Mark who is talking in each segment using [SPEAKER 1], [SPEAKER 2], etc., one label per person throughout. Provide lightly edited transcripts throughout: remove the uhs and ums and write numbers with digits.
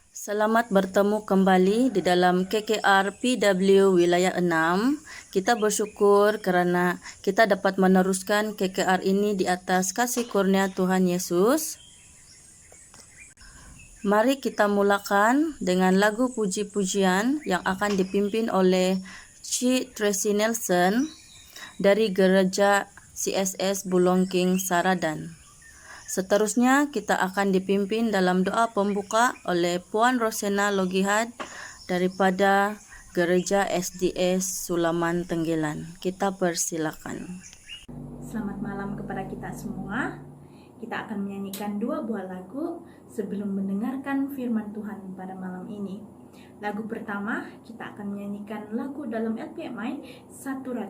[SPEAKER 1] Selamat bertemu kembali di dalam KKR PW Wilayah 6. Kita bersyukur karena kita dapat meneruskan KKR ini di atas kasih kurnia Tuhan Yesus. Mari kita mulakan dengan lagu puji-pujian yang akan dipimpin oleh Ci Tracy Nelson dari Gereja CSS Bulongking Saradan. Seterusnya kita akan dipimpin dalam doa pembuka oleh Puan Rosena Logihad daripada Gereja SDS Sulaman Tenggelan. Kita persilakan.
[SPEAKER 2] Selamat malam kepada kita semua. Kita akan menyanyikan 2 buah lagu sebelum mendengarkan firman Tuhan pada malam ini. Lagu pertama, kita akan menyanyikan lagu dalam LPMI 100,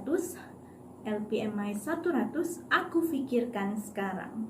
[SPEAKER 2] LPMI 100, Aku Fikirkan Sekarang.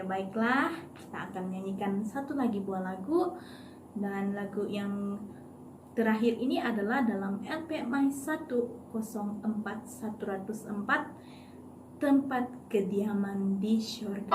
[SPEAKER 2] Baiklah, kita akan menyanyikan satu lagi buah lagu. Dan lagu yang terakhir ini adalah dalam LPMI 104 104, Tempat Kediaman di Syurga.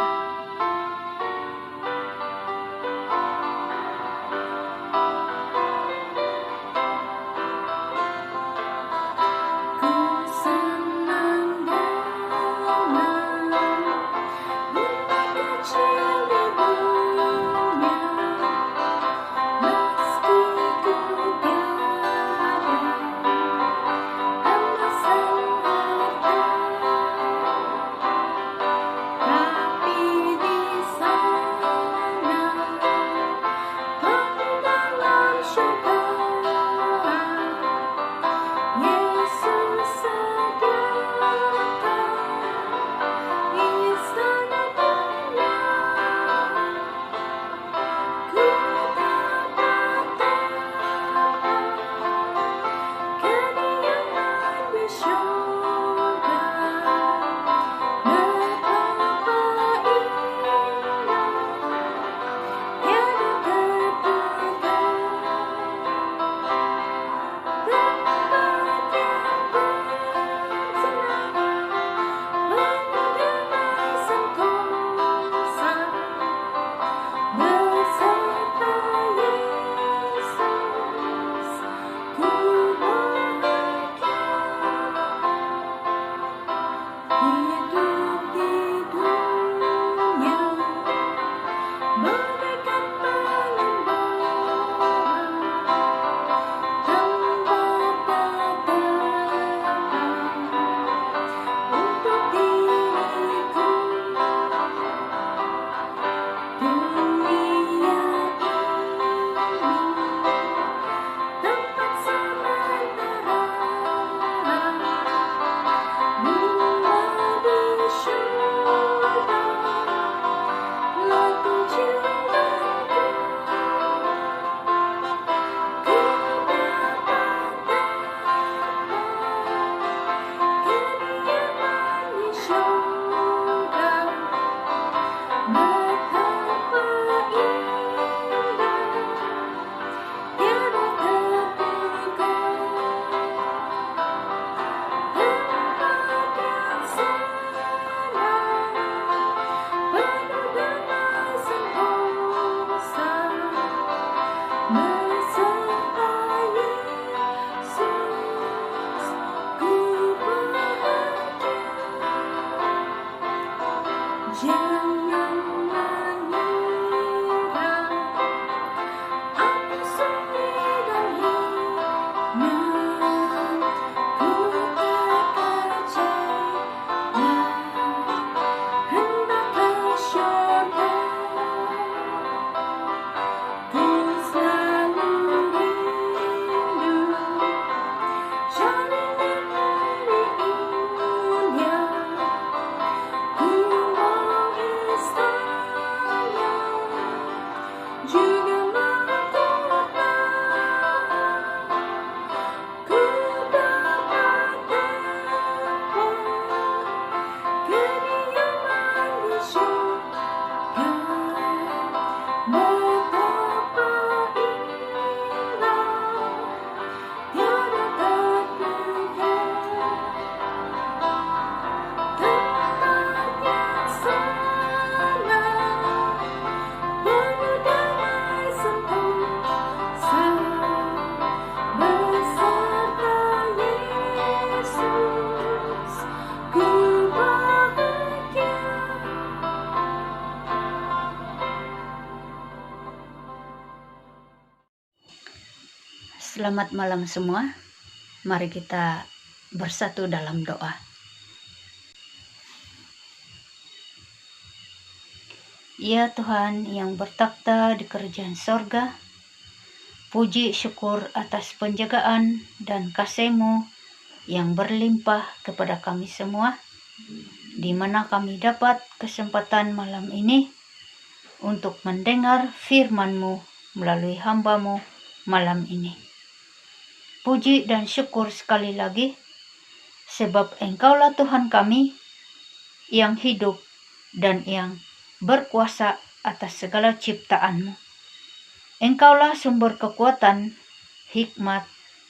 [SPEAKER 2] beserta Yesus ku bahagia. Jangan mengira aku sunyi dan hina, ku terkejutnya hendak ke syurga. Ku selalu rindu jalinan reuninya. Ku mau istana juga mahkota. Ku dapat dapat kediaman di syurga. Betapa indah, tiada terduga. Tempat yang sana penuh damai sentosa beserta Yesus ku bahagia.
[SPEAKER 3] Selamat malam semua. Mari kita bersatu dalam doa. Ya Tuhan yang bertakhta di kerajaan sorga, puji syukur atas penjagaan dan kasih-Mu yang berlimpah kepada kami semua, di mana kami dapat kesempatan malam ini untuk mendengar firman-Mu melalui hamba-Mu malam ini. Puji dan syukur sekali lagi, sebab Engkaulah Tuhan kami yang hidup dan yang berkuasa atas segala ciptaan-Mu. Engkaulah sumber kekuatan, hikmat,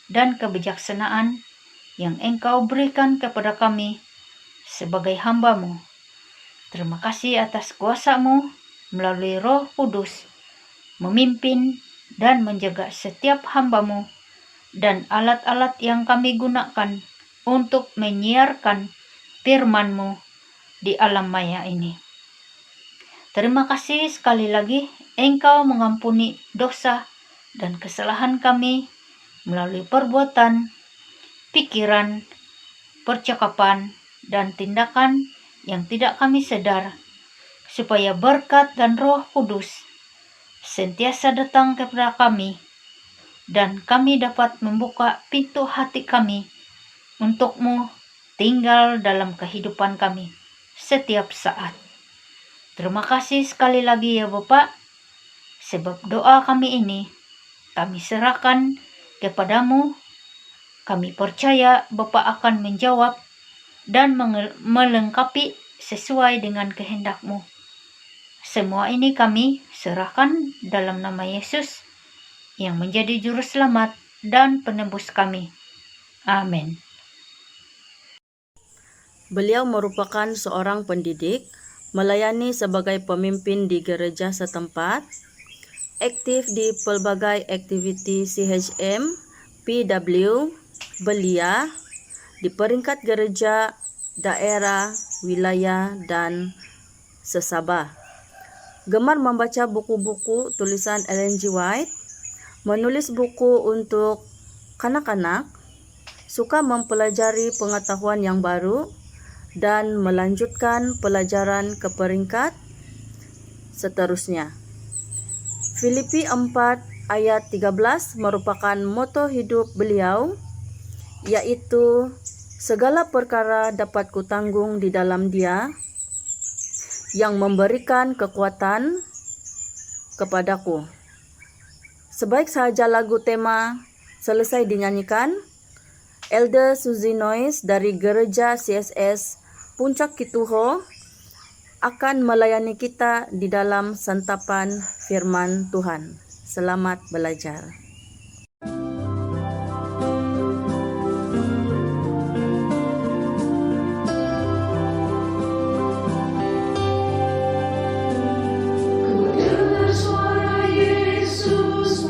[SPEAKER 3] dan kebijaksanaan yang Engkau berikan kepada kami sebagai hamba-Mu. Terima kasih atas kuasa-Mu melalui Roh Kudus, memimpin dan menjaga setiap hamba-Mu dan alat-alat yang kami gunakan untuk menyiarkan firman-Mu di alam maya ini. Terima kasih sekali lagi Engkau mengampuni dosa dan kesalahan kami melalui perbuatan, pikiran, percakapan, dan tindakan yang tidak kami sadar, supaya berkat dan Roh Kudus sentiasa datang kepada kami, dan kami dapat membuka pintu hati kami untuk-Mu tinggal dalam kehidupan kami setiap saat. Terima kasih sekali lagi ya Bapak, sebab doa kami ini kami serahkan kepadamu. Kami percaya Bapak akan menjawab dan melengkapi sesuai dengan kehendak-Mu. Semua ini kami serahkan dalam nama Yesus yang menjadi juru selamat dan penebus kami. Amin.
[SPEAKER 1] Beliau merupakan seorang pendidik, melayani sebagai pemimpin di gereja setempat, aktif di pelbagai aktiviti CHM, PW, belia, di peringkat gereja, daerah, wilayah, dan sesabah. Gemar membaca buku-buku tulisan Ellen G. White, menulis buku untuk kanak-kanak, suka mempelajari pengetahuan yang baru, dan melanjutkan pelajaran ke peringkat seterusnya. Filipi 4 ayat 13 merupakan moto hidup beliau, yaitu segala perkara dapat kutanggung di dalam Dia yang memberikan kekuatan kepadaku. Sebaik sahaja lagu tema selesai dinyanyikan, Elder Suzy Noyes dari Gereja CSS Puncak Kituho akan melayani kita di dalam santapan firman Tuhan. Selamat belajar.
[SPEAKER 4] Ku dengar suara Yesus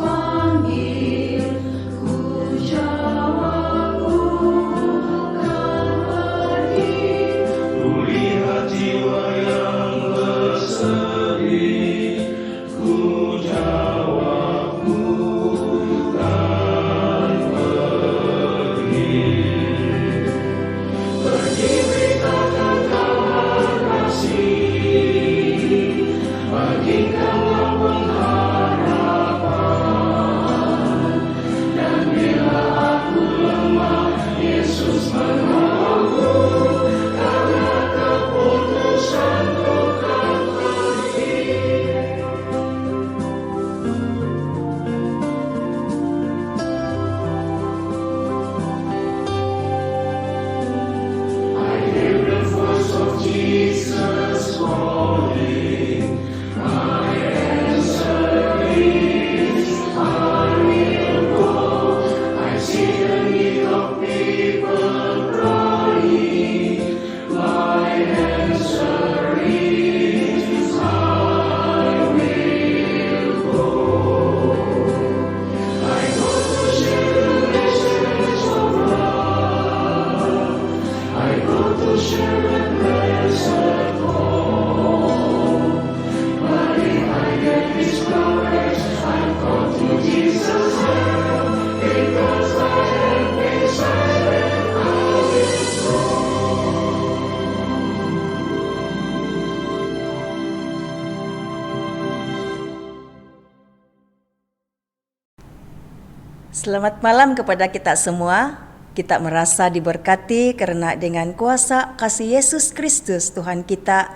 [SPEAKER 4] Selamat malam kepada kita semua. Kita merasa diberkati karena dengan kuasa kasih Yesus Kristus Tuhan kita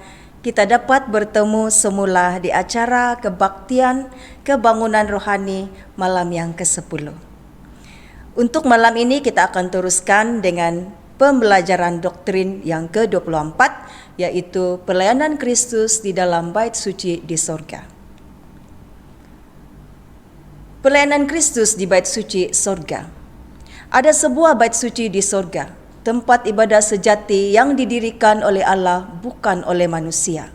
[SPEAKER 4] dapat bertemu semula di acara kebaktian kebangunan rohani malam yang ke-10. Untuk malam ini kita akan teruskan dengan pembelajaran doktrin yang ke-24, yaitu pelayanan Kristus di dalam bait suci di sorga. Pelayanan Kristus di bait suci sorga. Ada sebuah bait suci di sorga, tempat ibadah sejati yang didirikan oleh Allah bukan oleh manusia.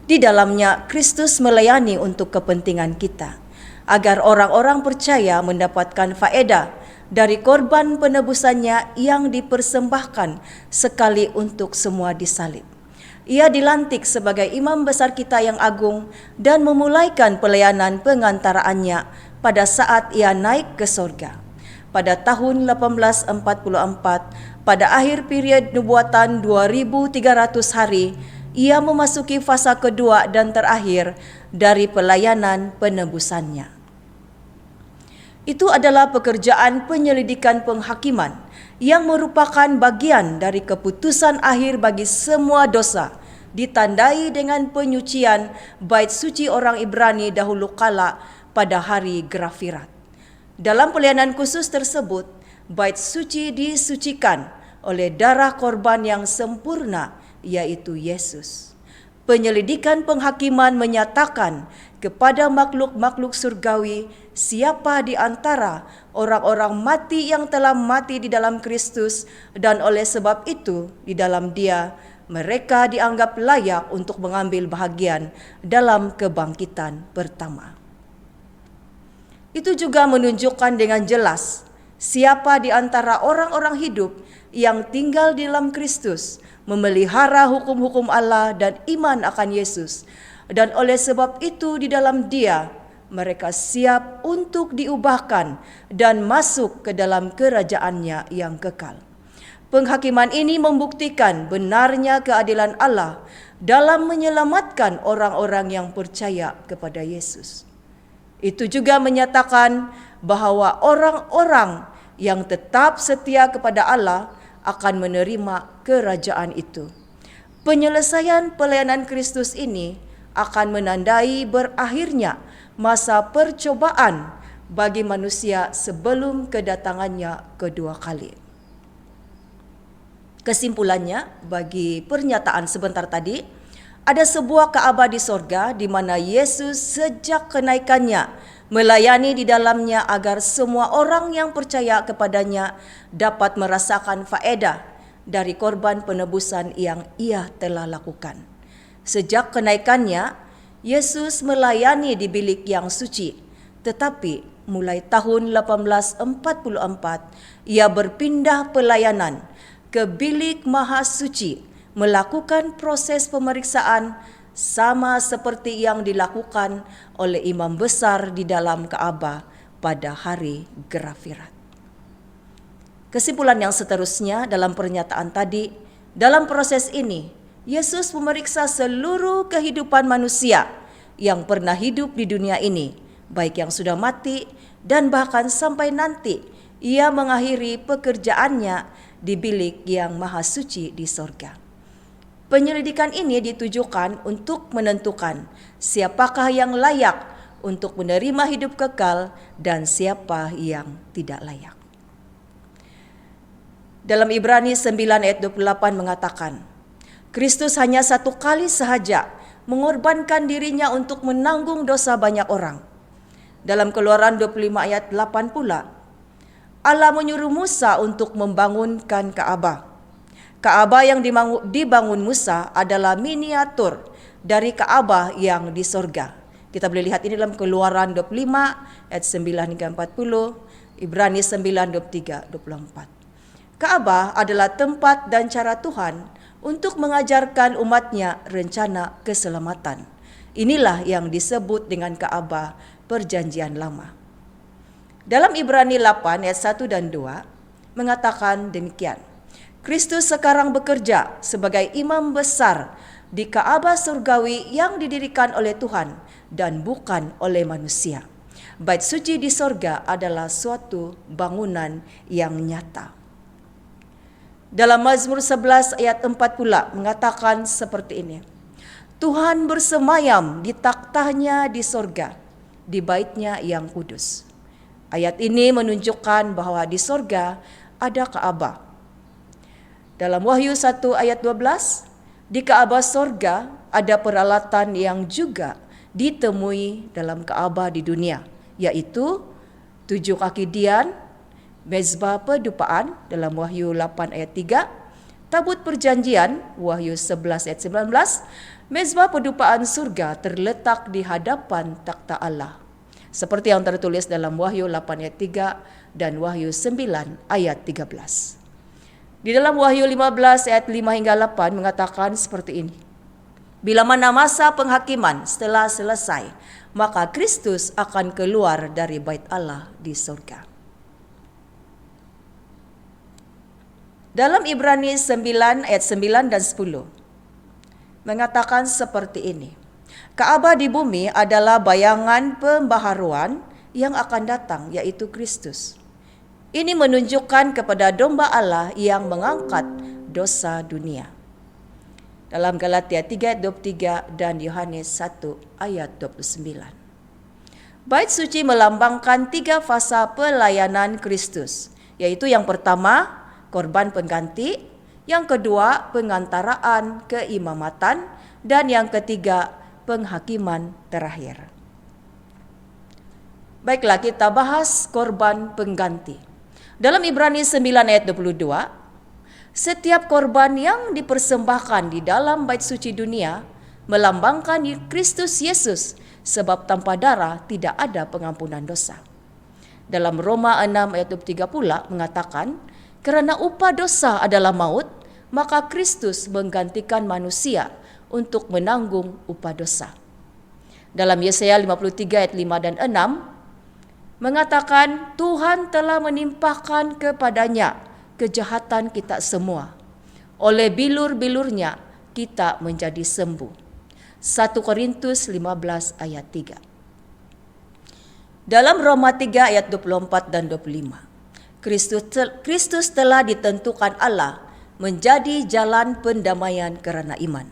[SPEAKER 4] Di dalamnya Kristus melayani untuk kepentingan kita, agar orang-orang percaya mendapatkan faedah dari korban penebusannya yang dipersembahkan sekali untuk semua disalib. Ia dilantik sebagai imam besar kita yang agung dan memulaikan pelayanan pengantaraannya pada saat ia naik ke sorga. Pada tahun 1844, pada akhir period nubuatan 2300 hari, ia memasuki fasa kedua dan terakhir dari pelayanan penebusannya. Itu adalah pekerjaan penyelidikan penghakiman yang merupakan bagian dari keputusan akhir bagi semua dosa, ditandai dengan penyucian bait suci orang Ibrani dahulu kala pada hari Grafirat. Dalam pelayanan khusus tersebut, bait suci disucikan oleh darah korban yang sempurna, yaitu Yesus. Penyelidikan penghakiman menyatakan kepada makhluk-makhluk surgawi siapa di antara orang-orang mati yang telah mati di dalam Kristus, dan oleh sebab itu di dalam Dia mereka dianggap layak untuk mengambil bahagian dalam kebangkitan pertama. Itu juga menunjukkan dengan jelas siapa di antara orang-orang hidup yang tinggal di dalam Kristus memelihara hukum-hukum Allah dan iman akan Yesus, dan oleh sebab itu di dalam Dia mereka siap untuk diubahkan dan masuk ke dalam kerajaan-Nya yang kekal. Penghakiman ini membuktikan benarnya keadilan Allah dalam menyelamatkan orang-orang yang percaya kepada Yesus. Itu juga menyatakan bahwa orang-orang yang tetap setia kepada Allah akan menerima kerajaan itu. Penyelesaian pelayanan Kristus ini akan menandai berakhirnya masa percobaan bagi manusia sebelum kedatangannya kedua kali. Kesimpulannya bagi pernyataan sebentar tadi, ada sebuah Ka'bah di sorga di mana Yesus sejak kenaikannya melayani di dalamnya agar semua orang yang percaya kepadanya dapat merasakan faedah dari korban penebusan yang ia telah lakukan. Sejak kenaikannya, Yesus melayani di bilik yang suci, tetapi mulai tahun 1844 ia berpindah pelayanan ke bilik maha suci, melakukan proses pemeriksaan sama seperti yang dilakukan oleh imam besar di dalam Ka'bah pada hari Grafirat. Kesimpulan yang seterusnya dalam pernyataan tadi, dalam proses ini Yesus memeriksa seluruh kehidupan manusia yang pernah hidup di dunia ini, baik yang sudah mati dan bahkan sampai nanti ia mengakhiri pekerjaannya di bilik yang maha suci di sorga. Penyelidikan ini ditujukan untuk menentukan siapakah yang layak untuk menerima hidup kekal dan siapa yang tidak layak. Dalam Ibrani 9 ayat 28 mengatakan, Kristus hanya satu kali sahaja mengorbankan dirinya untuk menanggung dosa banyak orang. Dalam Keluaran 25 ayat 8 pula, Allah menyuruh Musa untuk membangunkan Ka'bah. Ka'bah yang dibangun Musa adalah miniatur dari Ka'bah yang di sorga. Kita boleh lihat ini dalam Keluaran 25 ayat 9 hingga 40, Ibrani 9, 23, 24. Ka'bah adalah tempat dan cara Tuhan untuk mengajarkan umatnya rencana keselamatan. Inilah yang disebut dengan Ka'bah Perjanjian Lama. Dalam Ibrani 8 ayat 1 dan 2 mengatakan demikian. Kristus sekarang bekerja sebagai imam besar di Ka'bah surgawi yang didirikan oleh Tuhan dan bukan oleh manusia. Bait suci di sorga adalah suatu bangunan yang nyata. Dalam Mazmur 11 ayat 4 pula mengatakan seperti ini. Tuhan bersemayam di taktanya di sorga, di baitnya yang kudus. Ayat ini menunjukkan bahwa di sorga ada Ka'bah. Dalam Wahyu 1 ayat 12, di Ka'bah sorga ada peralatan yang juga ditemui dalam Ka'bah di dunia, yaitu 7 kaki dian, mezbah pedupaan dalam Wahyu 8 ayat 3, tabut perjanjian Wahyu 11 ayat 19, mezbah pedupaan surga terletak di hadapan takhta Allah, seperti yang tertulis dalam Wahyu 8 ayat 3 dan Wahyu 9 ayat 13. Di dalam Wahyu 15 ayat 5 hingga 8 mengatakan seperti ini. Bila mana masa penghakiman setelah selesai, maka Kristus akan keluar dari bait Allah di surga. Dalam Ibrani 9 ayat 9 dan 10 mengatakan seperti ini. Ka'bah di bumi adalah bayangan pembaharuan yang akan datang, yaitu Kristus. Ini menunjukkan kepada domba Allah yang mengangkat dosa dunia. Dalam Galatia 3 ayat 23 dan Yohanes 1 ayat 29. Bait suci melambangkan 3 fasa pelayanan Kristus, yaitu yang pertama, korban pengganti, yang kedua, pengantaraan keimamatan, dan yang ketiga, penghakiman terakhir. Baiklah, kita bahas korban pengganti. Dalam Ibrani 9 ayat 22, setiap korban yang dipersembahkan di dalam bait suci dunia melambangkan Kristus Yesus, sebab tanpa darah tidak ada pengampunan dosa. Dalam Roma 6 ayat 23 pula mengatakan, karena upah dosa adalah maut, maka Kristus menggantikan manusia untuk menanggung upah dosa. Dalam Yesaya 53 ayat 5 dan 6 mengatakan Tuhan telah menimpakan kepadanya kejahatan kita semua. Oleh bilur-bilurnya kita menjadi sembuh. 1 Korintus 15 ayat 3. Dalam Roma 3 ayat 24 dan 25. Kristus telah ditentukan Allah menjadi jalan pendamaian karena iman.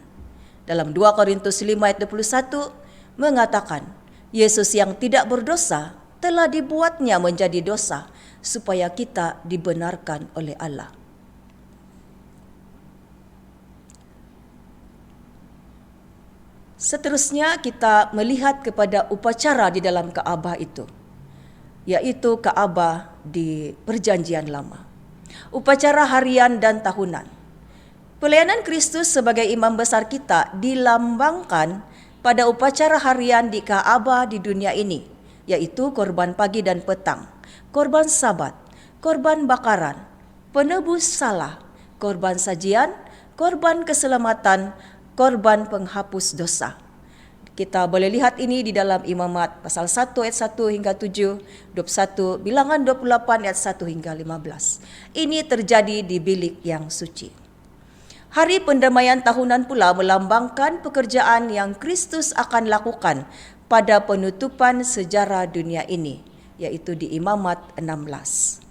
[SPEAKER 4] Dalam 2 Korintus 5 ayat 21 mengatakan Yesus yang tidak berdosa telah dibuatnya menjadi dosa supaya kita dibenarkan oleh Allah. Seterusnya kita melihat kepada upacara di dalam Ka'bah itu, yaitu Ka'bah di Perjanjian Lama. Upacara harian dan tahunan. Pelayanan Kristus sebagai imam besar kita dilambangkan pada upacara harian di Ka'bah di dunia ini, yaitu korban pagi dan petang, korban sabat, korban bakaran, penebus salah, korban sajian, korban keselamatan, korban penghapus dosa. Kita boleh lihat ini di dalam Imamat pasal 1 ayat 1 hingga 7, 21, Bilangan 28 ayat 1 hingga 15. Ini terjadi di bilik yang suci. Hari pendamaian tahunan pula melambangkan pekerjaan yang Kristus akan lakukan pada penutupan sejarah dunia ini, yaitu di Imamat 16.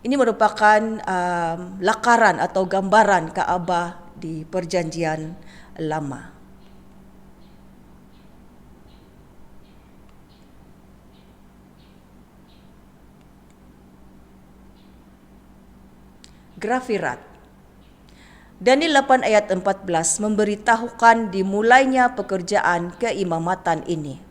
[SPEAKER 4] Ini merupakan lakaran atau gambaran Ka'bah di Perjanjian Lama. Grafirat. Daniel 8 ayat 14 memberitahukan dimulainya pekerjaan keimamatan ini.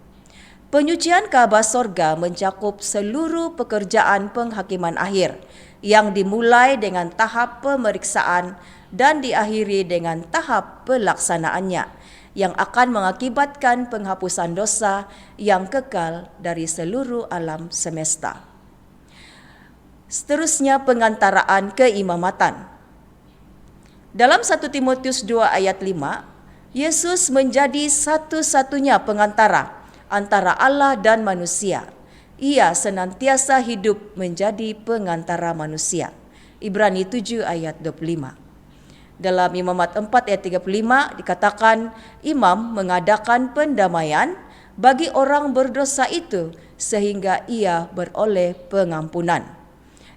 [SPEAKER 4] Penyucian Ka'bah sorga mencakup seluruh pekerjaan penghakiman akhir yang dimulai dengan tahap pemeriksaan dan diakhiri dengan tahap pelaksanaannya yang akan mengakibatkan penghapusan dosa yang kekal dari seluruh alam semesta. Seterusnya pengantaraan keimamatan. Dalam 1 Timotius 2 ayat 5, Yesus menjadi satu-satunya pengantara antara Allah dan manusia. Ia senantiasa hidup menjadi pengantara manusia. Ibrani 7 ayat 25. Dalam Imamat 4 ayat 35 dikatakan imam mengadakan pendamaian bagi orang berdosa itu sehingga ia beroleh pengampunan.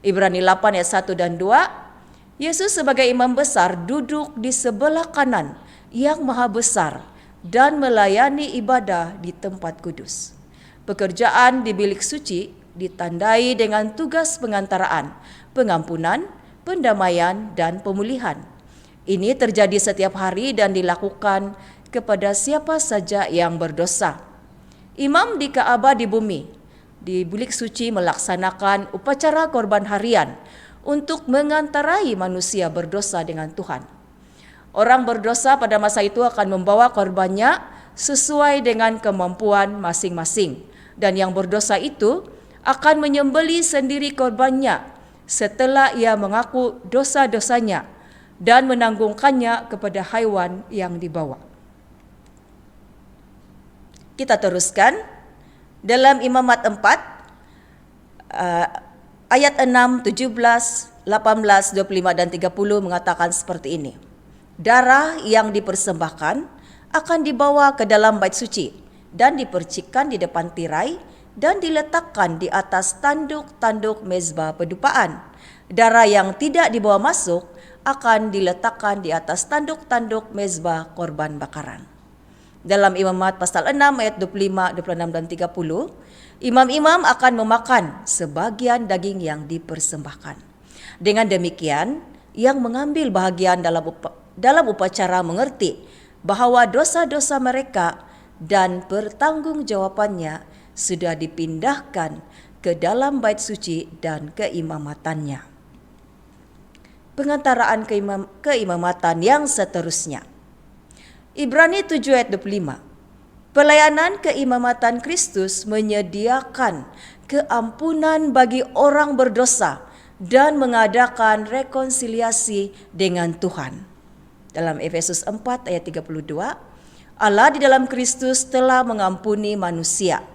[SPEAKER 4] Ibrani 8 ayat 1 dan 2, Yesus sebagai imam besar duduk di sebelah kanan yang maha besar dan melayani ibadah di tempat kudus. Pekerjaan di bilik suci ditandai dengan tugas pengantaraan, pengampunan, pendamaian, dan pemulihan. Ini terjadi setiap hari dan dilakukan kepada siapa saja yang berdosa. Imam di Ka'bah di bumi, di bilik suci melaksanakan upacara korban harian untuk mengantarai manusia berdosa dengan Tuhan. Orang berdosa pada masa itu akan membawa korbannya sesuai dengan kemampuan masing-masing, dan yang berdosa itu akan menyembelih sendiri korbannya setelah ia mengaku dosa-dosanya dan menanggungkannya kepada haiwan yang dibawa. Kita teruskan dalam Imamat 4 ayat 6, 17, 18, 25 dan 30 mengatakan seperti ini. Darah yang dipersembahkan akan dibawa ke dalam bait suci dan dipercikkan di depan tirai dan diletakkan di atas tanduk-tanduk mezbah pedupaan. Darah yang tidak dibawa masuk akan diletakkan di atas tanduk-tanduk mezbah korban bakaran. Dalam Imamat pasal 6 ayat 25, 26 dan 30, imam-imam akan memakan sebagian daging yang dipersembahkan. Dengan demikian, yang mengambil bahagian dalam upacara mengerti bahwa dosa-dosa mereka dan pertanggungjawabannya sudah dipindahkan ke dalam bait suci dan keimamatannya. Pengantaraan keimamatan yang seterusnya. Ibrani 7 ayat 25. Pelayanan keimamatan Kristus menyediakan keampunan bagi orang berdosa dan mengadakan rekonsiliasi dengan Tuhan. Dalam Efesus 4 ayat 32, Allah di dalam Kristus telah mengampuni manusia.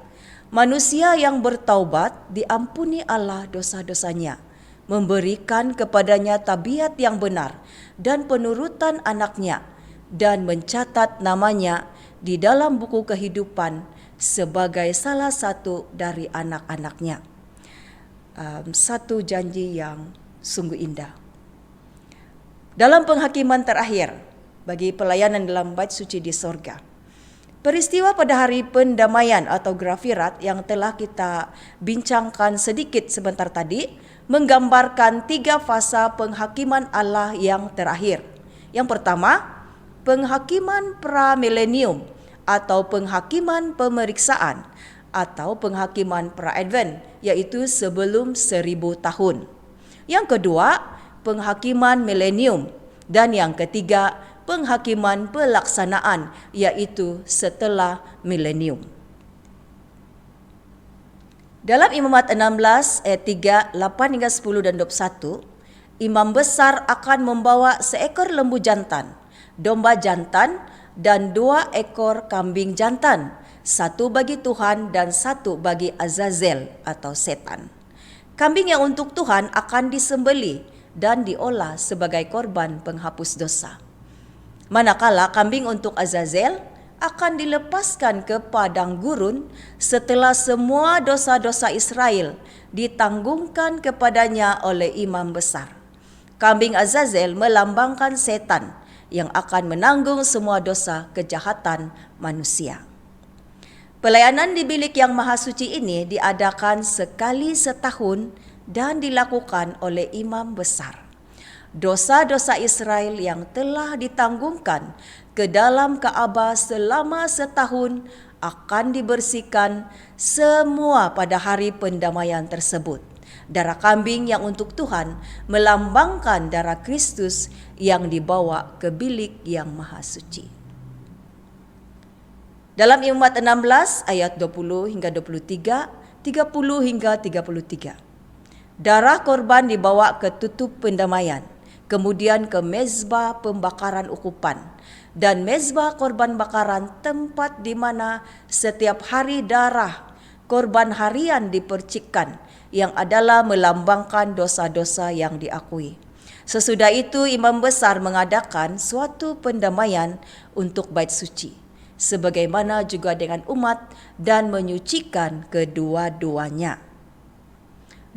[SPEAKER 4] Manusia yang bertaubat diampuni Allah dosa-dosanya, memberikan kepadanya tabiat yang benar dan penurutan anaknya, dan mencatat namanya di dalam buku kehidupan sebagai salah satu dari anak-anaknya. Satu janji yang sungguh indah. Dalam penghakiman terakhir bagi pelayanan dalam bait suci di sorga, peristiwa pada hari pendamaian atau grafirat yang telah kita bincangkan sedikit sebentar tadi menggambarkan 3 fasa penghakiman Allah yang terakhir. Yang pertama, penghakiman pra-milenium atau penghakiman pemeriksaan atau penghakiman pra-advent, yaitu sebelum 1000 tahun. Yang kedua, penghakiman milenium, dan yang ketiga, penghakiman pelaksanaan, yaitu setelah milenium. Dalam Imamat 16 ayat 3, 8 hingga 10 dan 21, imam besar akan membawa seekor lembu jantan, domba jantan, dan 2 ekor kambing jantan, 1 bagi Tuhan dan 1 bagi Azazel atau setan. Kambing yang untuk Tuhan akan disembelih dan diolah sebagai korban penghapus dosa. Manakala kambing untuk Azazel akan dilepaskan ke padang gurun setelah semua dosa-dosa Israel ditanggungkan kepadanya oleh imam besar. Kambing Azazel melambangkan setan yang akan menanggung semua dosa kejahatan manusia. Pelayanan di bilik yang maha suci ini diadakan sekali setahun dan dilakukan oleh imam besar. Dosa-dosa Israel yang telah ditanggungkan ke dalam Ka'bah selama setahun akan dibersihkan semua pada hari pendamaian tersebut. Darah kambing yang untuk Tuhan melambangkan darah Kristus yang dibawa ke bilik yang maha suci. Dalam Imamat 16 ayat 20 hingga 23, 30 hingga 33. Darah korban dibawa ke tutup pendamaian, kemudian ke mezbah pembakaran ukupan, dan mezbah korban bakaran, tempat di mana setiap hari darah korban harian dipercikkan, yang adalah melambangkan dosa-dosa yang diakui. Sesudah itu imam besar mengadakan suatu pendamaian untuk bait suci. sebagaimana juga dengan umat, dan menyucikan kedua-duanya.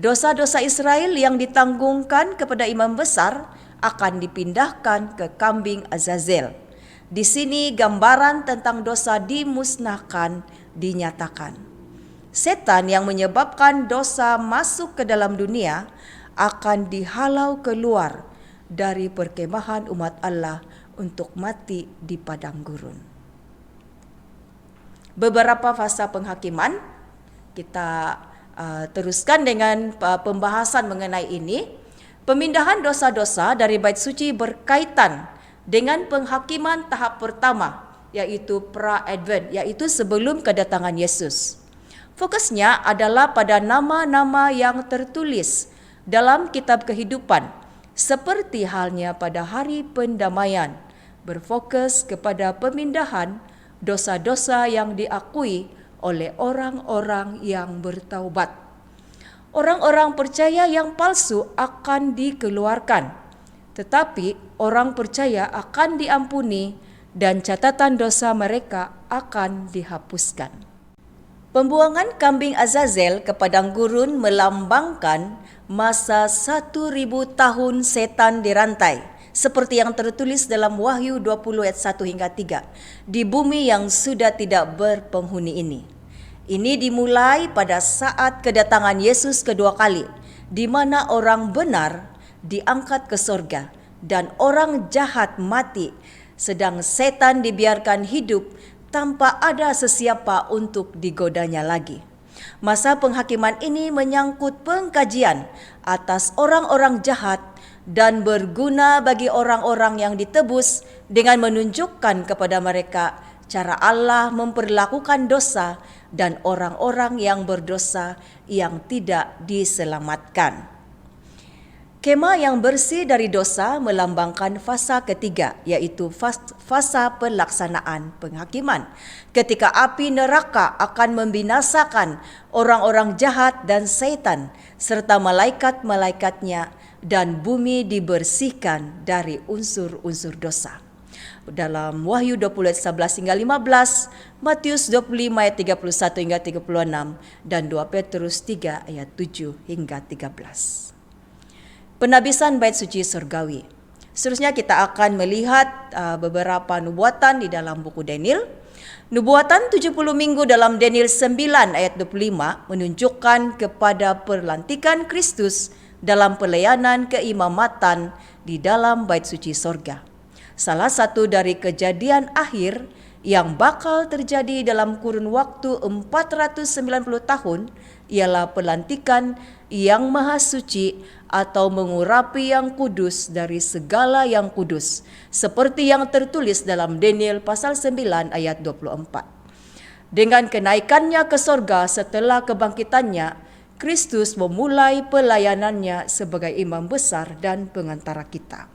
[SPEAKER 4] Dosa-dosa Israel yang ditanggungkan kepada imam besar akan dipindahkan ke kambing Azazel. Di sini gambaran tentang dosa dimusnahkan dinyatakan. Setan yang menyebabkan dosa masuk ke dalam dunia akan dihalau keluar dari perkemahan umat Allah untuk mati di padang gurun. Beberapa fasa penghakiman, kita teruskan dengan pembahasan mengenai ini. Pemindahan dosa-dosa dari bait suci berkaitan dengan penghakiman tahap pertama, yaitu pra-advent, yaitu sebelum kedatangan Yesus. Fokusnya adalah pada nama-nama yang tertulis dalam kitab kehidupan, seperti halnya pada hari pendamaian, berfokus kepada pemindahan dosa-dosa yang diakui oleh orang-orang yang bertaubat. Orang-orang percaya yang palsu akan dikeluarkan, tetapi orang percaya akan diampuni dan catatan dosa mereka akan dihapuskan. Pembuangan kambing Azazel ke padang gurun melambangkan masa 1000 tahun setan dirantai, seperti yang tertulis dalam Wahyu 20 ayat 1 hingga 3, di bumi yang sudah tidak berpenghuni ini. Ini dimulai pada saat kedatangan Yesus kedua kali, di mana orang benar diangkat ke sorga dan orang jahat mati, sedang setan dibiarkan hidup tanpa ada sesiapa untuk digodanya lagi. Masa penghakiman ini menyangkut pengkajian atas orang-orang jahat dan berguna bagi orang-orang yang ditebus dengan menunjukkan kepada mereka cara Allah memperlakukan dosa dan orang-orang yang berdosa yang tidak diselamatkan. Kemah yang bersih dari dosa melambangkan fasa ketiga, yaitu fasa pelaksanaan penghakiman, ketika api neraka akan membinasakan orang-orang jahat dan setan serta malaikat-malaikatnya, dan bumi dibersihkan dari unsur-unsur dosa. Dalam Wahyu 20 ayat 11 hingga 15, Matius 25 ayat 31 hingga 36, dan 2 Petrus 3 ayat 7 hingga 13. Penabisan bait suci surgawi. Seterusnya kita akan melihat beberapa nubuatan di dalam buku Daniel. Nubuatan 70 minggu dalam Daniel 9 ayat 25 menunjukkan kepada perlantikan Kristus dalam pelayanan keimamatan di dalam bait suci sorga. Salah satu dari kejadian akhir yang bakal terjadi dalam kurun waktu 490 tahun ialah pelantikan yang maha suci atau mengurapi yang kudus dari segala yang kudus, seperti yang tertulis dalam Daniel pasal 9 ayat 24. Dengan kenaikannya ke sorga setelah kebangkitannya, Kristus memulai pelayanannya sebagai imam besar dan pengantara kita.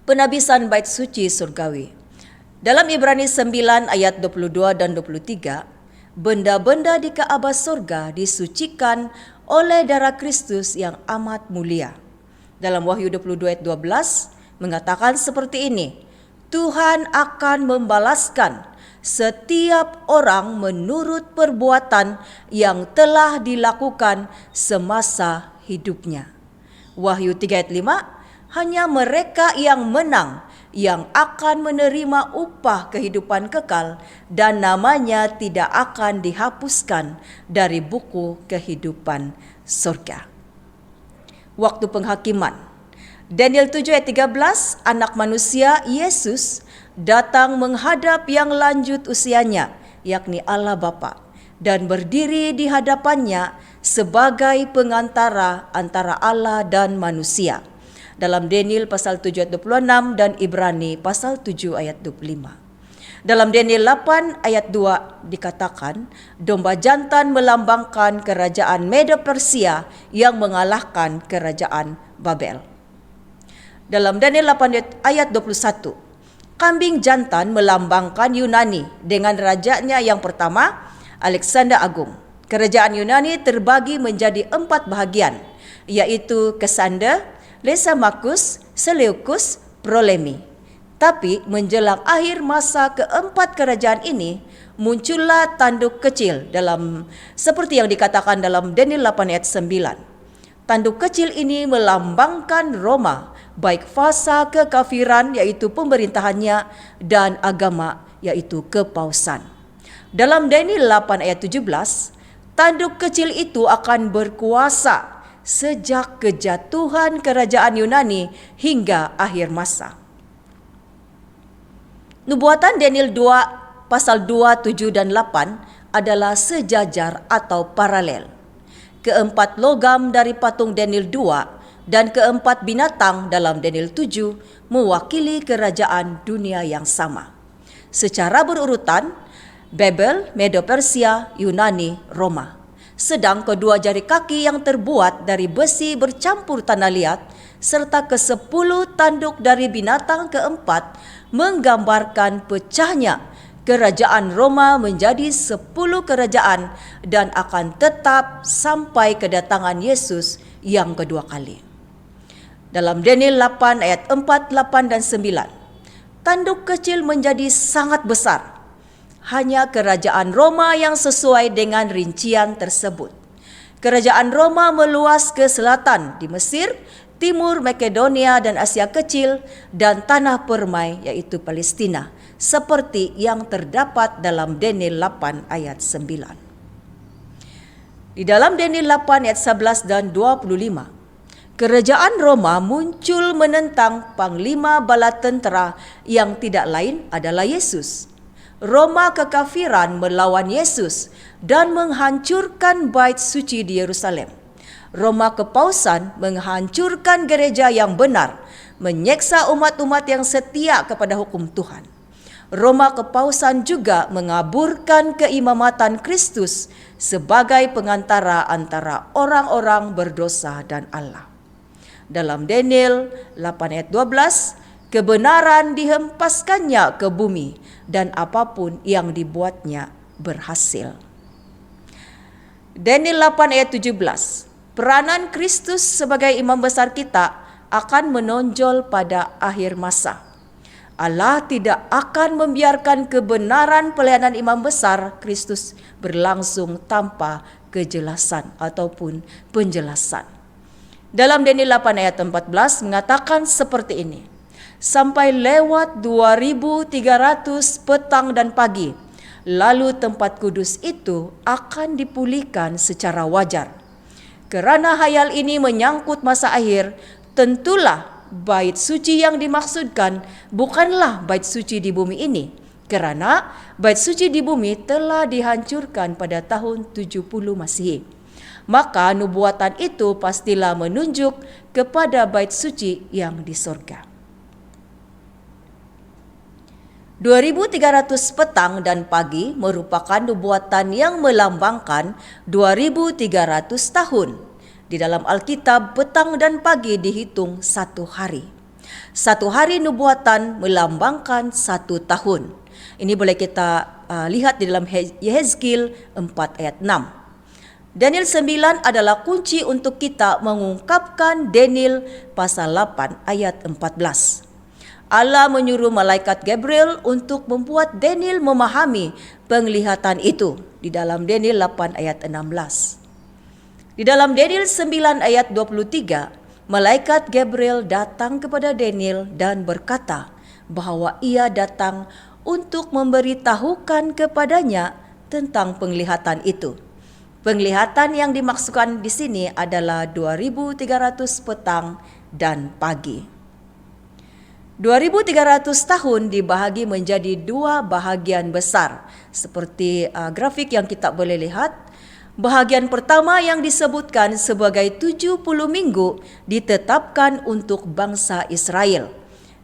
[SPEAKER 4] Penabisan bait suci surgawi. Dalam Ibrani 9 ayat 22 dan 23, benda-benda di Ka'bah surga disucikan oleh darah Kristus yang amat mulia. Dalam Wahyu 22 ayat 12 mengatakan seperti ini, Tuhan akan membalaskan setiap orang menurut perbuatan yang telah dilakukan semasa hidupnya. Wahyu 3 ayat 5, hanya mereka yang menang yang akan menerima upah kehidupan kekal dan namanya tidak akan dihapuskan dari buku kehidupan surga. Waktu penghakiman. Daniel 7 ayat 13, anak manusia Yesus datang menghadap yang lanjut usianya, yakni Allah Bapa, dan berdiri di hadapannya sebagai pengantara antara Allah dan manusia. Dalam Daniel pasal 7 ayat 26 dan Ibrani pasal 7 ayat 25. Dalam Daniel 8 ayat 2 dikatakan, domba jantan melambangkan kerajaan Medo Persia yang mengalahkan kerajaan Babel. Dalam Daniel 8 ayat 21, kambing jantan melambangkan Yunani dengan rajanya yang pertama, Alexander Agung. Kerajaan Yunani terbagi menjadi 4 bahagian, yaitu Kasander, Lysimachus, Seleucus, Ptolemy. Tapi menjelang akhir masa keempat kerajaan ini, muncullah tanduk kecil seperti yang dikatakan dalam Daniel 8 ayat 9. Tanduk kecil ini melambangkan Roma, baik fasa kekafiran yaitu pemerintahannya dan agama yaitu kepausan. Dalam Daniel 8 ayat 17, tanduk kecil itu akan berkuasa sejak kejatuhan kerajaan Yunani hingga akhir masa. Nubuatan Daniel 2 pasal 2, 7 dan 8 adalah sejajar atau paralel. Keempat logam dari patung Daniel 2 dan keempat binatang dalam Daniel 7 mewakili kerajaan dunia yang sama. Secara berurutan, Babel, Medo-Persia, Yunani, Roma. Sedang kedua jari kaki yang terbuat dari besi bercampur tanah liat serta ke-10 tanduk dari binatang keempat menggambarkan pecahnya kerajaan Roma menjadi 10 kerajaan dan akan tetap sampai kedatangan Yesus yang kedua kali. Dalam Daniel 8 ayat 4, 8 dan 9, tanduk kecil menjadi sangat besar. Hanya kerajaan Roma yang sesuai dengan rincian tersebut. Kerajaan Roma meluas ke selatan di Mesir, timur Makedonia dan Asia Kecil, dan tanah permai yaitu Palestina, seperti yang terdapat dalam Daniel 8 ayat 9. Di dalam Daniel 8 ayat 11 dan 25, kerajaan Roma muncul menentang panglima bala tentera yang tidak lain adalah Yesus. Roma kekafiran melawan Yesus dan menghancurkan bait suci di Yerusalem. Roma kepausan menghancurkan gereja yang benar, menyeksa umat-umat yang setia kepada hukum Tuhan. Roma kepausan juga mengaburkan keimamatan Kristus sebagai pengantara antara orang-orang berdosa dan Allah. Dalam Daniel 8 ayat 12, kebenaran dihempaskannya ke bumi dan apapun yang dibuatnya berhasil. Daniel 8 ayat 17, peranan Kristus sebagai imam besar kita akan menonjol pada akhir masa. Allah tidak akan membiarkan kebenaran pelayanan imam besar Kristus berlangsung tanpa kejelasan ataupun penjelasan. Dalam Daniel 8 ayat 14 mengatakan seperti ini. Sampai lewat 2300 petang dan pagi, lalu tempat kudus itu akan dipulihkan secara wajar. Kerana hayal ini menyangkut masa akhir, tentulah bait suci yang dimaksudkan bukanlah bait suci di bumi ini, kerana bait suci di bumi telah dihancurkan pada tahun 70 Masehi. Maka nubuatan itu pastilah menunjuk kepada bait suci yang di sorga. 2300 petang dan pagi merupakan nubuatan yang melambangkan 2300 tahun. Di dalam Alkitab, petang dan pagi dihitung 1 hari. 1 hari nubuatan melambangkan 1 tahun. Ini boleh kita lihat di dalam Yehezkiel 4 ayat 6. Daniel 9 adalah kunci untuk kita mengungkapkan Daniel pasal 8 ayat 14. Allah menyuruh malaikat Gabriel untuk membuat Daniel memahami penglihatan itu di dalam Daniel 8 ayat 16. Di dalam Daniel 9 ayat 23, malaikat Gabriel datang kepada Daniel dan berkata bahwa ia datang untuk memberitahukan kepadanya tentang penglihatan itu. Penglihatan yang dimaksudkan di sini adalah 2300 petang dan pagi. 2300 tahun dibahagi menjadi 2 bahagian besar. Seperti grafik yang kita boleh lihat. Bahagian pertama yang disebutkan sebagai 70 minggu ditetapkan untuk bangsa Israel.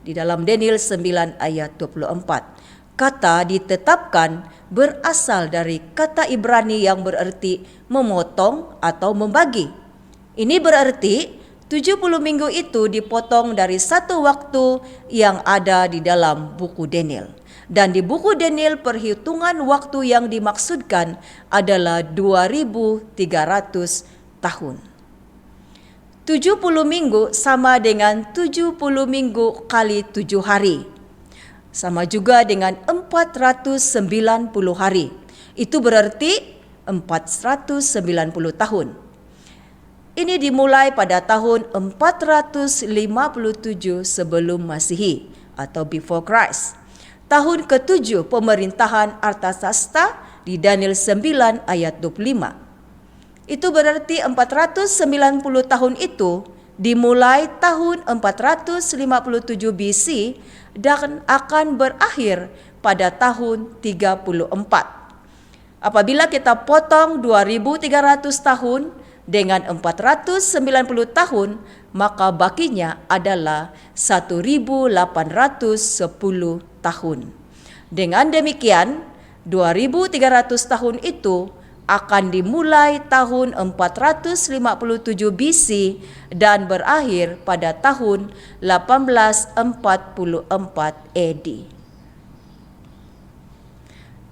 [SPEAKER 4] Di dalam Daniel 9 ayat 24. Kata ditetapkan berasal dari kata Ibrani yang berarti memotong atau membagi. Ini berarti 70 minggu itu dipotong dari satu waktu yang ada di dalam buku Daniel. Dan di buku Daniel perhitungan waktu yang dimaksudkan adalah 2300 tahun. 70 minggu sama dengan 70 minggu kali 7 hari. sama juga dengan 490 hari. Itu berarti 490 tahun. Ini dimulai pada tahun 457 sebelum Masehi atau before Christ. Tahun ke-7 pemerintahan Artasasta di Daniel 9 ayat 25. Itu berarti 490 tahun itu dimulai tahun 457 BC dan akan berakhir pada tahun 34. Apabila kita potong 2300 tahun dengan 490 tahun, maka bakinya adalah 1810 tahun. Dengan demikian, 2300 tahun itu akan dimulai tahun 457 BC dan berakhir pada tahun 1844 AD.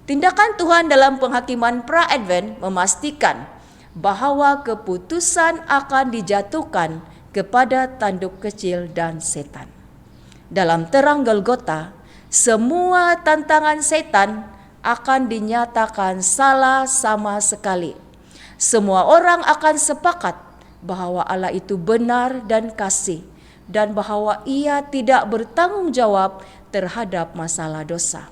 [SPEAKER 4] Tindakan Tuhan dalam penghakiman pra-Advent memastikan bahwa keputusan akan dijatuhkan kepada tanduk kecil dan setan. Dalam terang Golgota, semua tantangan setan akan dinyatakan salah sama sekali. Semua orang akan sepakat bahwa Allah itu benar dan kasih, dan bahwa Ia tidak bertanggung jawab terhadap masalah dosa.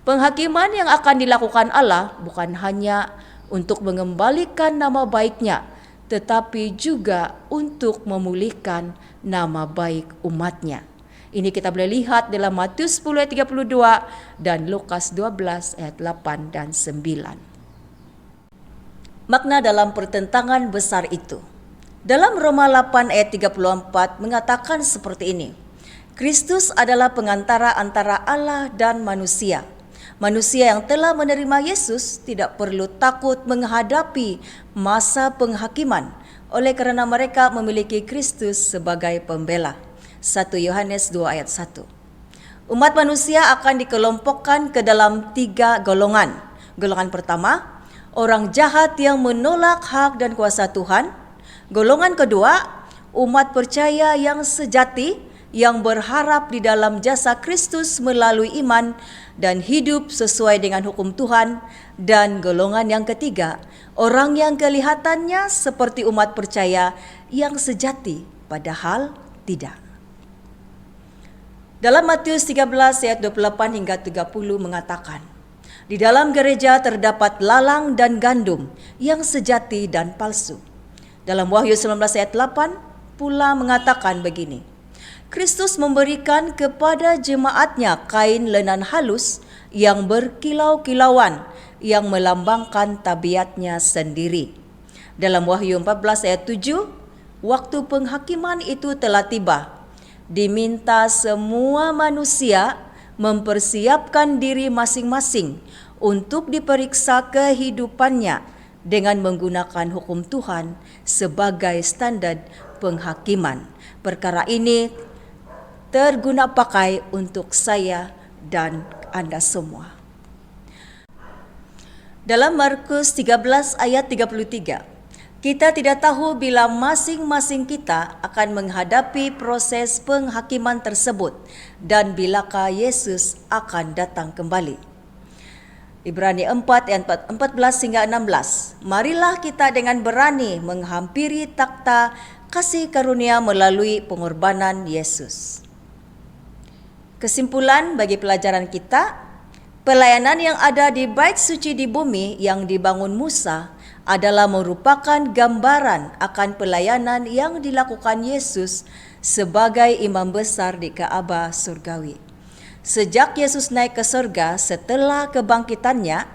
[SPEAKER 4] Penghakiman yang akan dilakukan Allah bukan hanya untuk mengembalikan nama baik-Nya, tetapi juga untuk memulihkan nama baik umat-Nya. Ini kita boleh lihat dalam Matius 10 ayat 32 dan Lukas 12 ayat 8 dan 9. Makna dalam pertentangan besar itu. Dalam Roma 8 ayat 34 mengatakan seperti ini. Kristus adalah pengantara antara Allah dan manusia. Manusia yang telah menerima Yesus tidak perlu takut menghadapi masa penghakiman oleh karena mereka memiliki Kristus sebagai pembela. 1 Yohanes 2 ayat 1. Umat manusia akan dikelompokkan ke dalam 3 golongan. Golongan pertama, orang jahat yang menolak hak dan kuasa Tuhan. Golongan kedua, umat percaya yang sejati yang berharap di dalam jasa Kristus melalui iman dan hidup sesuai dengan hukum Tuhan. Dan golongan yang ketiga, orang yang kelihatannya seperti umat percaya yang sejati padahal tidak. Dalam Matius 13 ayat 28 hingga 30 mengatakan, di dalam gereja terdapat lalang dan gandum yang sejati dan palsu. Dalam Wahyu 19 ayat 8 pula mengatakan begini, Kristus memberikan kepada jemaatnya kain lenan halus yang berkilau-kilauan yang melambangkan tabiatnya sendiri. Dalam Wahyu 14 ayat 7, waktu penghakiman itu telah tiba. Diminta semua manusia mempersiapkan diri masing-masing untuk diperiksa kehidupannya dengan menggunakan hukum Tuhan sebagai standar penghakiman. Perkara ini terguna pakai untuk saya dan Anda semua. Dalam Markus 13 ayat 33, kita tidak tahu bila masing-masing kita akan menghadapi proses penghakiman tersebut dan bilakah Yesus akan datang kembali. Ibrani 4 ayat 14 hingga 16. Marilah kita dengan berani menghampiri takhta kasih karunia melalui pengorbanan Yesus. Kesimpulan bagi pelajaran kita, pelayanan yang ada di Bait Suci di bumi yang dibangun Musa adalah merupakan gambaran akan pelayanan yang dilakukan Yesus sebagai imam besar di Ka'bah surgawi. Sejak Yesus naik ke surga setelah kebangkitannya,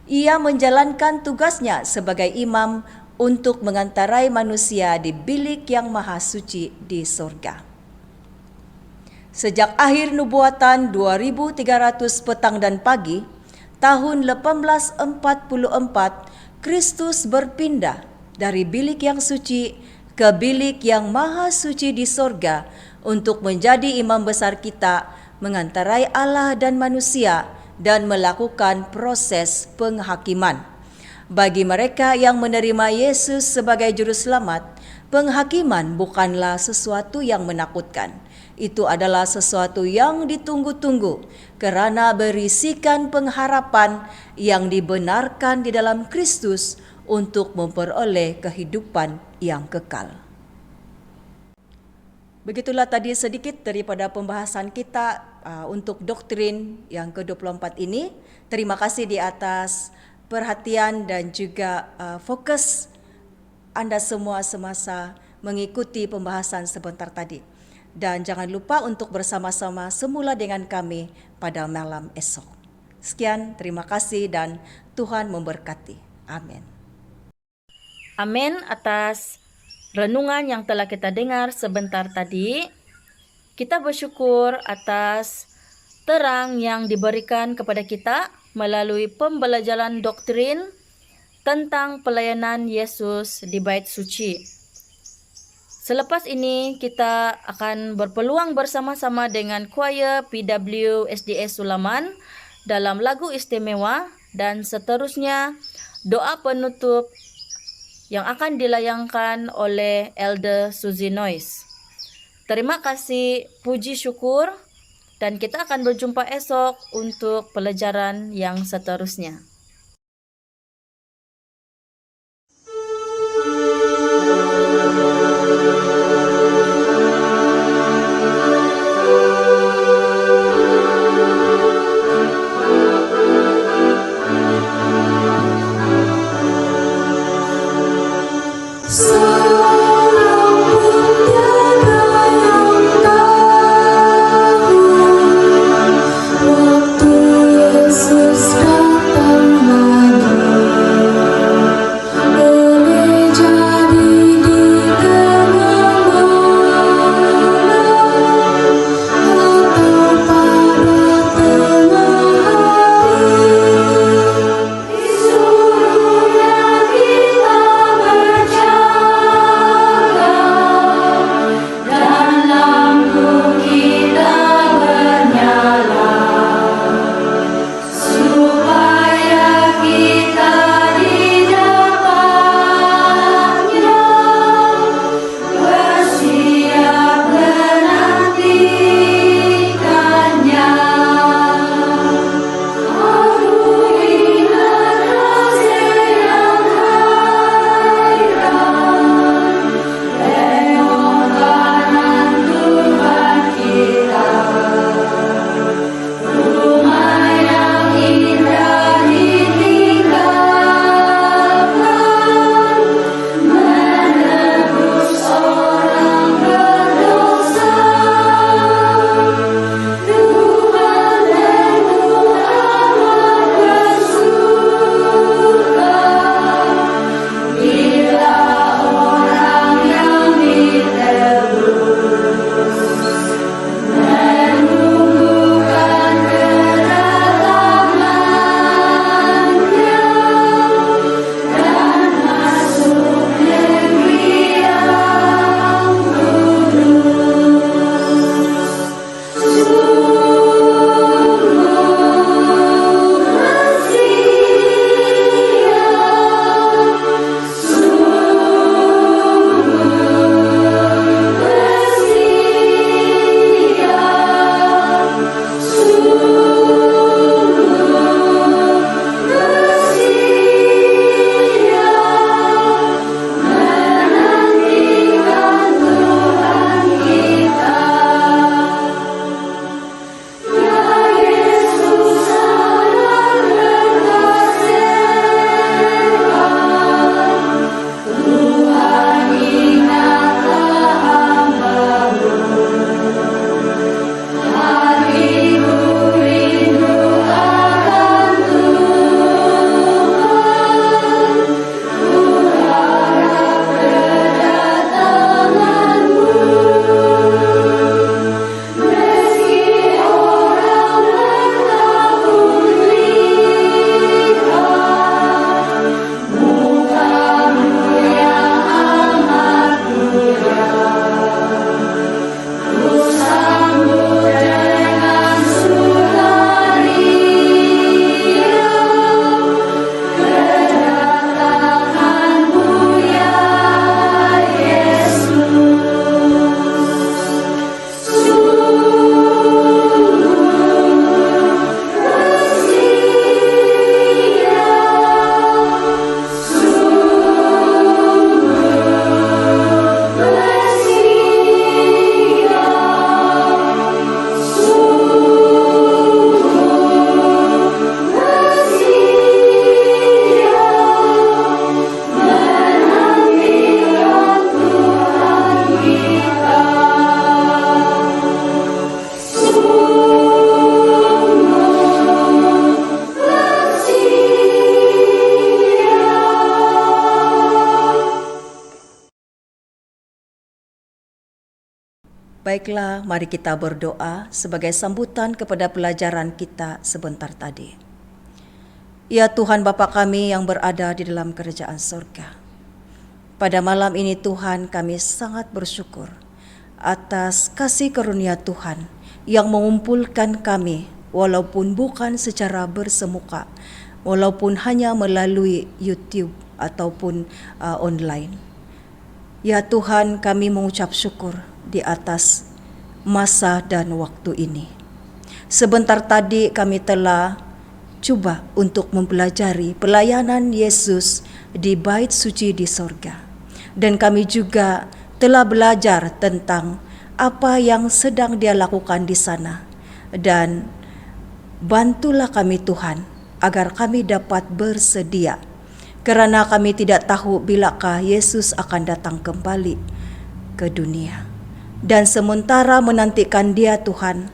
[SPEAKER 4] Ia menjalankan tugasnya sebagai imam untuk mengantarai manusia di bilik yang maha suci di surga. Sejak akhir nubuatan 2300 petang dan pagi, tahun 1844, Kristus berpindah dari bilik yang suci ke bilik yang maha suci di sorga untuk menjadi imam besar kita, mengantarai Allah dan manusia dan melakukan proses penghakiman. Bagi mereka yang menerima Yesus sebagai juru selamat, penghakiman bukanlah sesuatu yang menakutkan. Itu adalah sesuatu yang ditunggu-tunggu karena berisikan pengharapan yang dibenarkan di dalam Kristus untuk memperoleh kehidupan yang kekal. Begitulah tadi sedikit daripada pembahasan kita untuk doktrin yang ke-24 ini. Terima kasih di atas perhatian dan juga fokus Anda semua semasa mengikuti pembahasan sebentar tadi. Dan jangan lupa untuk bersama-sama semula dengan kami pada malam esok. Sekian, terima kasih dan Tuhan memberkati. Amin.
[SPEAKER 1] Amin atas renungan yang telah kita dengar sebentar tadi. Kita bersyukur atas terang yang diberikan kepada kita melalui pembelajaran doktrin tentang pelayanan Yesus di Bait Suci. Selepas ini kita akan berpeluang bersama-sama dengan choir PW SDS Sulaman dalam lagu istimewa dan seterusnya doa penutup yang akan dilayangkan oleh Elder Suzy Noyes. Terima kasih, puji syukur, dan kita akan berjumpa esok untuk pelajaran yang seterusnya.
[SPEAKER 4] Baiklah, mari kita berdoa sebagai sambutan kepada pelajaran kita sebentar tadi. Ya Tuhan Bapa kami yang berada di dalam kerajaan surga. Pada malam ini Tuhan, kami sangat bersyukur atas kasih karunia Tuhan yang mengumpulkan kami walaupun bukan secara bersemuka, walaupun hanya melalui YouTube ataupun online. Ya Tuhan, kami mengucap syukur di atas masa dan waktu ini. Sebentar tadi kami telah coba untuk mempelajari pelayanan Yesus di bait suci di sorga. Dan kami juga telah belajar tentang apa yang sedang Dia lakukan di sana. Dan bantulah kami Tuhan agar kami dapat bersedia, karena kami tidak tahu bilakah Yesus akan datang kembali ke dunia. Dan sementara menantikan Dia Tuhan,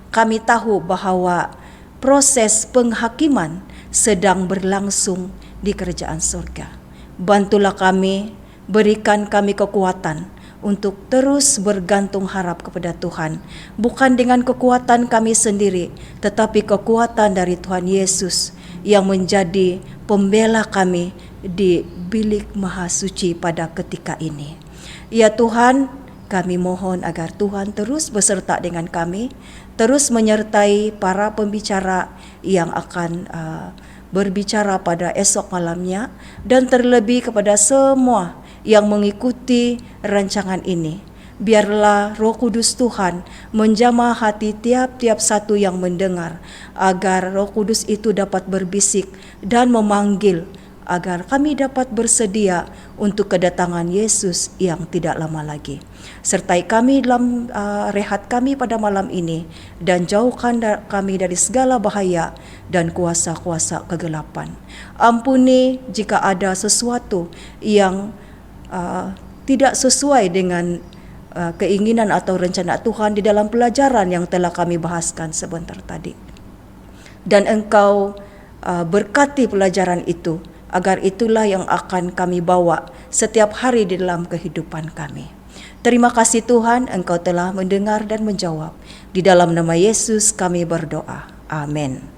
[SPEAKER 4] kami tahu bahwa proses penghakiman sedang berlangsung di kerajaan surga. Bantulah kami, berikan kami kekuatan untuk terus bergantung harap kepada Tuhan, bukan dengan kekuatan kami sendiri, tetapi kekuatan dari Tuhan Yesus yang menjadi pembela kami di bilik maha suci pada ketika ini. Ya Tuhan, kami mohon agar Tuhan terus beserta dengan kami, terus menyertai para pembicara yang akan berbicara pada esok malamnya, dan terlebih kepada semua yang mengikuti rancangan ini. Biarlah Roh Kudus Tuhan menjamah hati tiap-tiap satu yang mendengar, agar Roh Kudus itu dapat berbisik dan memanggil, agar kami dapat bersedia untuk kedatangan Yesus yang tidak lama lagi. Sertai kami dalam rehat kami pada malam ini, dan jauhkan kami dari segala bahaya dan kuasa-kuasa kegelapan. Ampuni jika ada sesuatu yang tidak sesuai dengan keinginan atau rencana Tuhan di dalam pelajaran yang telah kami bahaskan sebentar tadi. Dan Engkau berkati pelajaran itu, agar itulah yang akan kami bawa setiap hari di dalam kehidupan kami. Terima kasih Tuhan, Engkau telah mendengar dan menjawab. Di dalam nama Yesus kami berdoa. Amin.